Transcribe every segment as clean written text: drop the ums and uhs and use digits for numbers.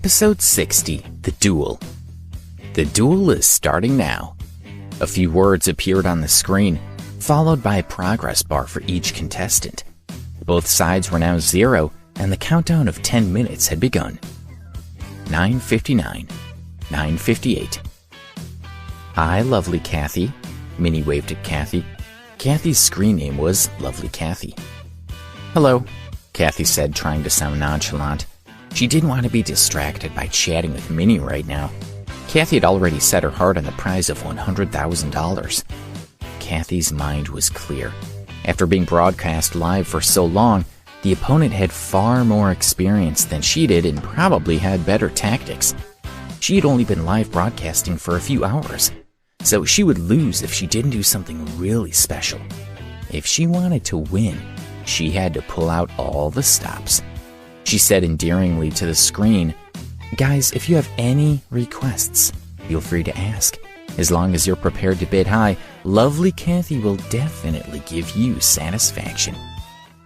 Episode 60, The Duel. The duel is starting now. A few words appeared on the screen, followed by a progress bar for each contestant. Both sides were now 0, and the countdown of 10 minutes had begun. 9:59, 9:58. "Hi, lovely Kathy." Minnie waved at Kathy. Kathy's screen name was Lovely Kathy. "Hello," Kathy said, trying to sound nonchalant. She didn't want to be distracted by chatting with Minnie right now. Kathy had already set her heart on the prize of $100,000. Kathy's mind was clear. After being broadcast live for so long, the opponent had far more experience than she did and probably had better tactics. She had only been live broadcasting for a few hours, so she would lose if she didn't do something really special. If she wanted to win, she had to pull out all the stops. She said endearingly to the screen, "Guys, if you have any requests, feel free to ask. As long as you're prepared to bid high, Lovely Kathy will definitely give you satisfaction.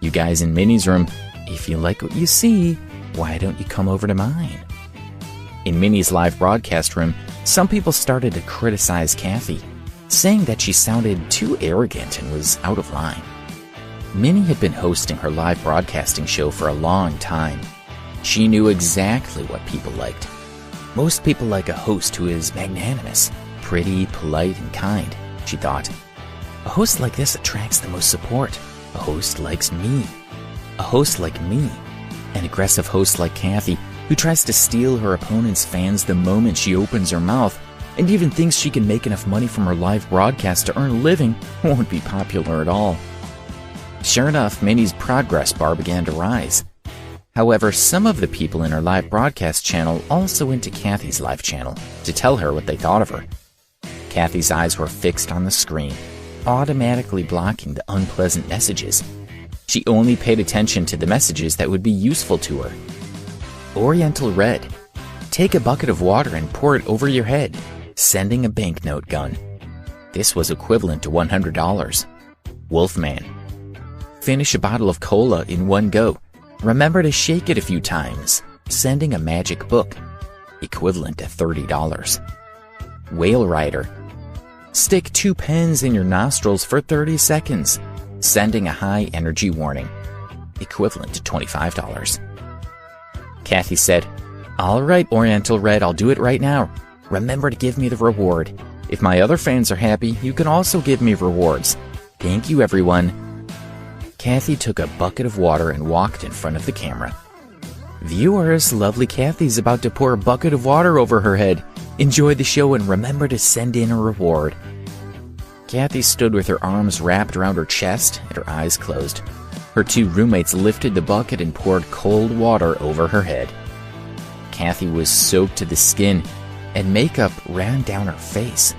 You guys in Minnie's room, if you like what you see, why don't you come over to mine?" In Minnie's live broadcast room, some people started to criticize Kathy, saying that she sounded too arrogant and was out of line. Minnie had been hosting her live broadcasting show for a long time. She knew exactly what people liked. Most people like a host who is magnanimous, pretty, polite, and kind, she thought. A host like this attracts the most support. A host likes me. A host like me. An aggressive host like Kathy, who tries to steal her opponent's fans the moment she opens her mouth, and even thinks she can make enough money from her live broadcast to earn a living, won't be popular at all. Sure enough, Minnie's progress bar began to rise. However, some of the people in her live broadcast channel also went to Kathy's live channel to tell her what they thought of her. Kathy's eyes were fixed on the screen, automatically blocking the unpleasant messages. She only paid attention to the messages that would be useful to her. Oriental Red. Take a bucket of water and pour it over your head, sending a banknote gun. This was equivalent to $100. Wolfman. Finish a bottle of cola in one go. Remember to shake it a few times, sending a magic book, equivalent to $30. Whale Rider. Stick 2 pens in your nostrils for 30 seconds, sending a high energy warning, equivalent to $25. Kathy said, "All right, Oriental Red, I'll do it right now. Remember to give me the reward. If my other fans are happy, you can also give me rewards. Thank you, everyone." Kathy took a bucket of water and walked in front of the camera. "Viewers, Lovely Kathy's about to pour a bucket of water over her head. Enjoy the show and remember to send in a reward." Kathy stood with her arms wrapped around her chest and her eyes closed. Her 2 roommates lifted the bucket and poured cold water over her head. Kathy was soaked to the skin, and makeup ran down her face.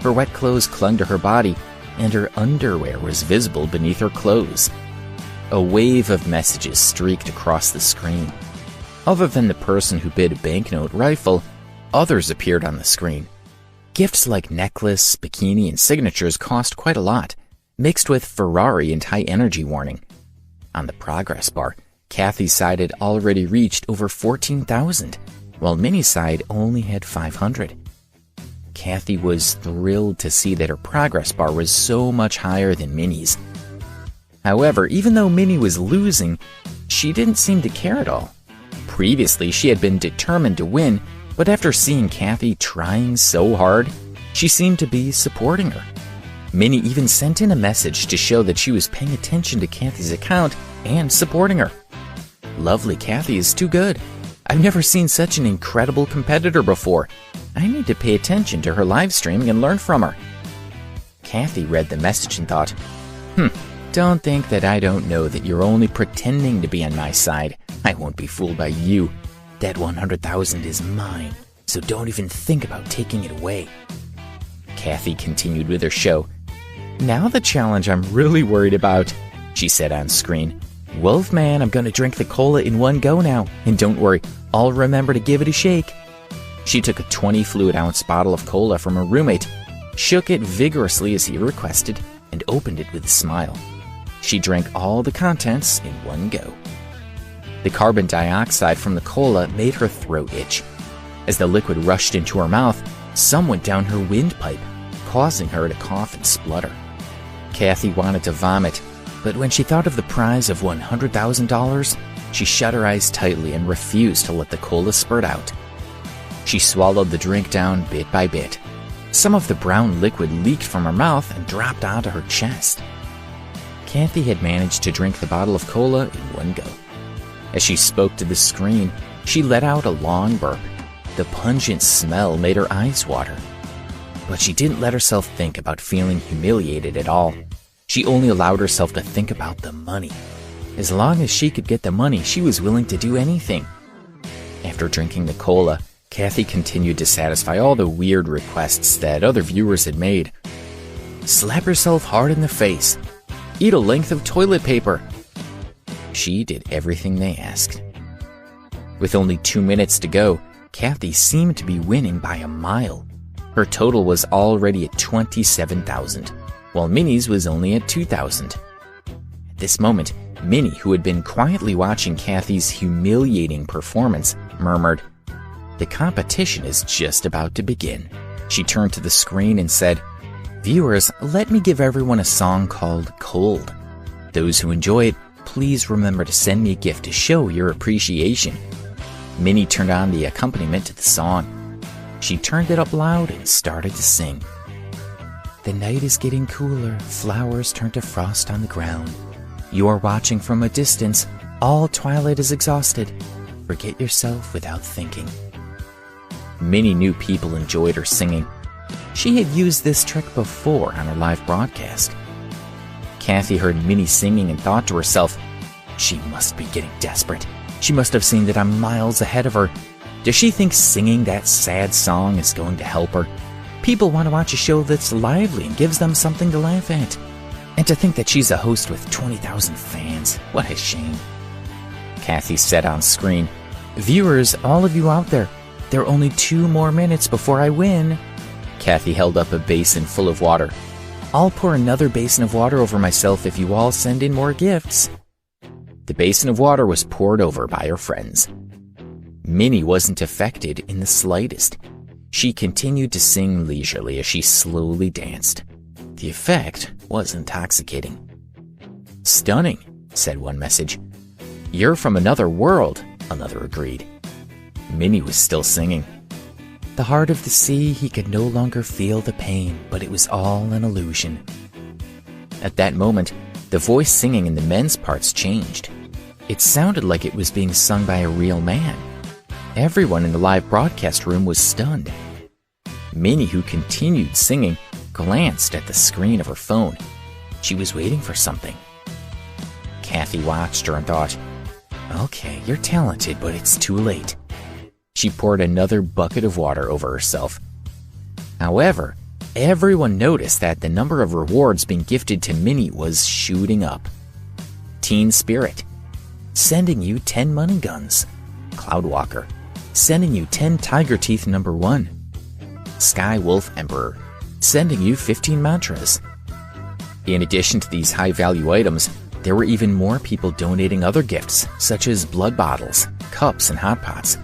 Her wet clothes clung to her body, and her underwear was visible beneath her clothes. A wave of messages streaked across the screen. Other than the person who bid a banknote rifle, others appeared on the screen. Gifts like necklace, bikini, and signatures cost quite a lot, mixed with Ferrari and high energy warning. On the progress bar, Kathy's side had already reached over 14,000, while Minnie's side only had 500. Kathy was thrilled to see that her progress bar was so much higher than Minnie's. However, even though Minnie was losing, she didn't seem to care at all. Previously, she had been determined to win, but after seeing Kathy trying so hard, she seemed to be supporting her. Minnie even sent in a message to show that she was paying attention to Kathy's account and supporting her. Lovely Kathy is too good. I've never seen such an incredible competitor before. I need to pay attention to her live streaming and learn from her. Kathy read the message and thought, don't think that I don't know that you're only pretending to be on my side. I won't be fooled by you. That 100,000 is mine, so don't even think about taking it away. Kathy continued with her show. Now the challenge I'm really worried about, she said on screen. Wolfman, I'm going to drink the cola in one go now, and don't worry, I'll remember to give it a shake. She took a 20 fluid ounce bottle of cola from her roommate, shook it vigorously as he requested, and opened it with a smile. She drank all the contents in one go. The carbon dioxide from the cola made her throat itch. As the liquid rushed into her mouth, some went down her windpipe, causing her to cough and splutter. Kathy wanted to vomit, but when she thought of the prize of $100,000, she shut her eyes tightly and refused to let the cola spurt out. She swallowed the drink down bit by bit. Some of the brown liquid leaked from her mouth and dropped onto her chest. Kathy had managed to drink the bottle of cola in one go. As she spoke to the screen, she let out a long burp. The pungent smell made her eyes water. But she didn't let herself think about feeling humiliated at all. She only allowed herself to think about the money. As long as she could get the money, she was willing to do anything. After drinking the cola, Kathy continued to satisfy all the weird requests that other viewers had made. Slap yourself hard in the face. Eat a length of toilet paper. She did everything they asked. With only 2 minutes to go, Kathy seemed to be winning by a mile. Her total was already at 27,000, while Minnie's was only at 2,000. At this moment, Minnie, who had been quietly watching Kathy's humiliating performance, murmured, "The competition is just about to begin." She turned to the screen and said, "Viewers, let me give everyone a song called Cold. Those who enjoy it, please remember to send me a gift to show your appreciation." Minnie turned on the accompaniment to the song. She turned it up loud and started to sing. "The night is getting cooler, flowers turn to frost on the ground. You are watching from a distance, all twilight is exhausted. Forget yourself without thinking." Minnie knew people enjoyed her singing. She had used this trick before on her live broadcast. Kathy heard Minnie singing and thought to herself, "She must be getting desperate. She must have seen that I'm miles ahead of her. Does she think singing that sad song is going to help her? People want to watch a show that's lively and gives them something to laugh at. And to think that she's a host with 20,000 fans. What a shame." Kathy said on screen, "Viewers, all of you out there, there are only 2 more minutes before I win." Kathy held up a basin full of water. "I'll pour another basin of water over myself if you all send in more gifts." The basin of water was poured over by her friends. Minnie wasn't affected in the slightest. She continued to sing leisurely as she slowly danced. The effect was intoxicating. "Stunning," said one message. "You're from another world," another agreed. Minnie was still singing. "The heart of the sea, he could no longer feel the pain, but it was all an illusion." At that moment, the voice singing in the men's parts changed. It sounded like it was being sung by a real man. Everyone in the live broadcast room was stunned. Minnie, who continued singing, glanced at the screen of her phone. She was waiting for something. Kathy watched her and thought, "Okay, you're talented, but it's too late." She poured another bucket of water over herself. However, everyone noticed that the number of rewards being gifted to Minnie was shooting up. Teen Spirit, sending you 10 money guns. Cloudwalker, sending you 10 Tiger Teeth #1. Sky Wolf Emperor, sending you 15 mantras. In addition to these high-value items, there were even more people donating other gifts, such as blood bottles, cups, and hot pots.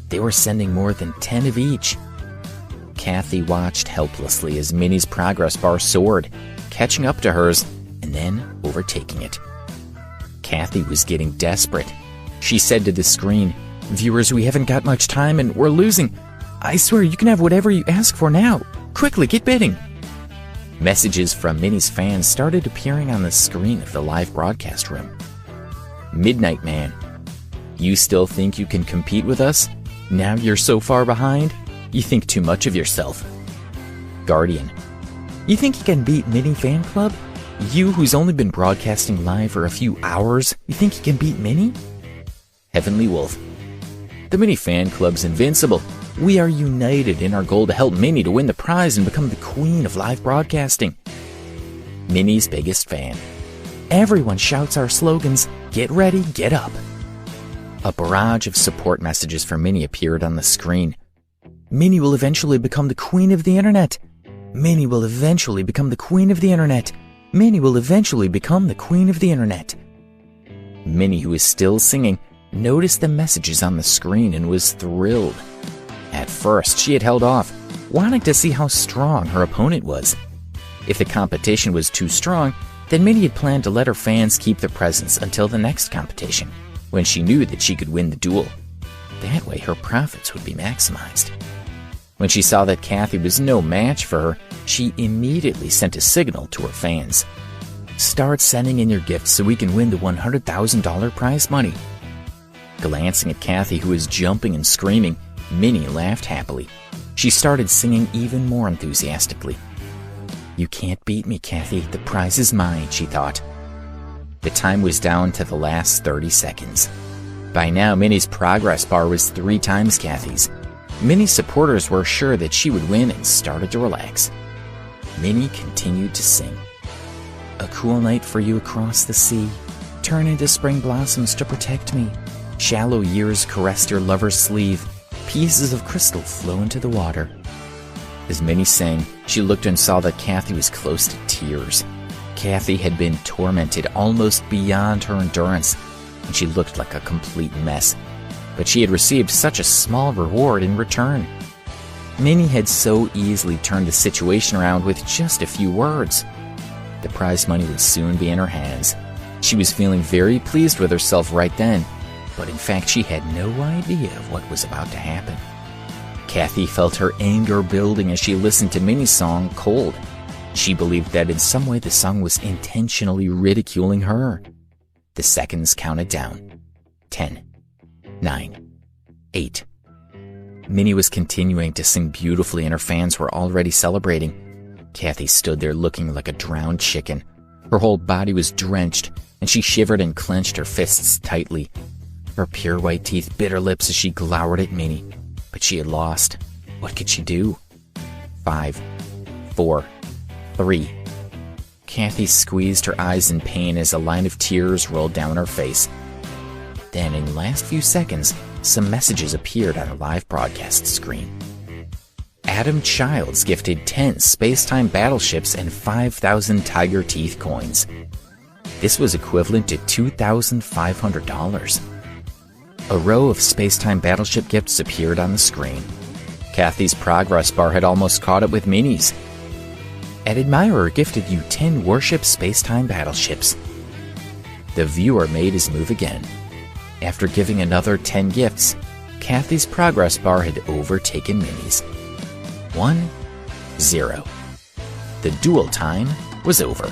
They were sending more than 10 of each. Kathy watched helplessly as Minnie's progress bar soared, catching up to hers, and then overtaking it. Kathy was getting desperate. She said to the screen, "Viewers, we haven't got much time and we're losing. I swear you can have whatever you ask for now. Quickly, get bidding." Messages from Minnie's fans started appearing on the screen of the live broadcast room. "Midnight Man, you still think you can compete with us? Now you're so far behind? You think too much of yourself." Guardian, you think you can beat Minnie Fan Club? You who's only been broadcasting live for a few hours, you think you can beat Minnie? Heavenly Wolf, the Minnie Fan Club's invincible. We are united in our goal to help Minnie to win the prize and become the queen of live broadcasting. Minnie's biggest fan. Everyone shouts our slogans, "Get ready, get up." A barrage of support messages for Minnie appeared on the screen. Minnie will eventually become the queen of the internet. Minnie will eventually become the queen of the internet. Minnie will eventually become the queen of the internet. Minnie, who is still singing, noticed the messages on the screen and was thrilled. At first, she had held off, wanting to see how strong her opponent was. If the competition was too strong, then Minnie had planned to let her fans keep their presents until the next competition, when she knew that she could win the duel. That way, her profits would be maximized. When she saw that Kathy was no match for her, she immediately sent a signal to her fans. "Start sending in your gifts so we can win the $100,000 prize money." Glancing at Kathy, who was jumping and screaming, Minnie laughed happily. She started singing even more enthusiastically. "You can't beat me, Kathy. The prize is mine," she thought. The time was down to the last 30 seconds. By now, Minnie's progress bar was 3 times Kathy's. Minnie's supporters were sure that she would win and started to relax. Minnie continued to sing. "A cool night for you across the sea. Turn into spring blossoms to protect me. Shallow years caressed your lover's sleeve. Pieces of crystal flow into the water." As Minnie sang, she looked and saw that Kathy was close to tears. Kathy had been tormented almost beyond her endurance, and she looked like a complete mess. But she had received such a small reward in return. Minnie had so easily turned the situation around with just a few words. The prize money would soon be in her hands. She was feeling very pleased with herself right then, but in fact she had no idea of what was about to happen. Kathy felt her anger building as she listened to Minnie's song, Cold. She believed that in some way the song was intentionally ridiculing her. The seconds counted down. 10, 9, 8. Minnie was continuing to sing beautifully and her fans were already celebrating. Kathy stood there looking like a drowned chicken. Her whole body was drenched, and she shivered and clenched her fists tightly. Her pure white teeth bit her lips as she glowered at Minnie. But she had lost. What could she do? 5, 4, 3. Kathy squeezed her eyes in pain as a line of tears rolled down her face. Then, in the last few seconds, some messages appeared on her live broadcast screen. Adam Childs gifted 10 space-time battleships and 5,000 tiger teeth coins. This was equivalent to $2,500. A row of space-time battleship gifts appeared on the screen. Kathy's progress bar had almost caught up with Minnie's. An admirer gifted you 10 warship space-time battleships. The viewer made his move again. After giving another 10 gifts, Kathy's progress bar had overtaken Minnie's. 1-0. The duel time was over.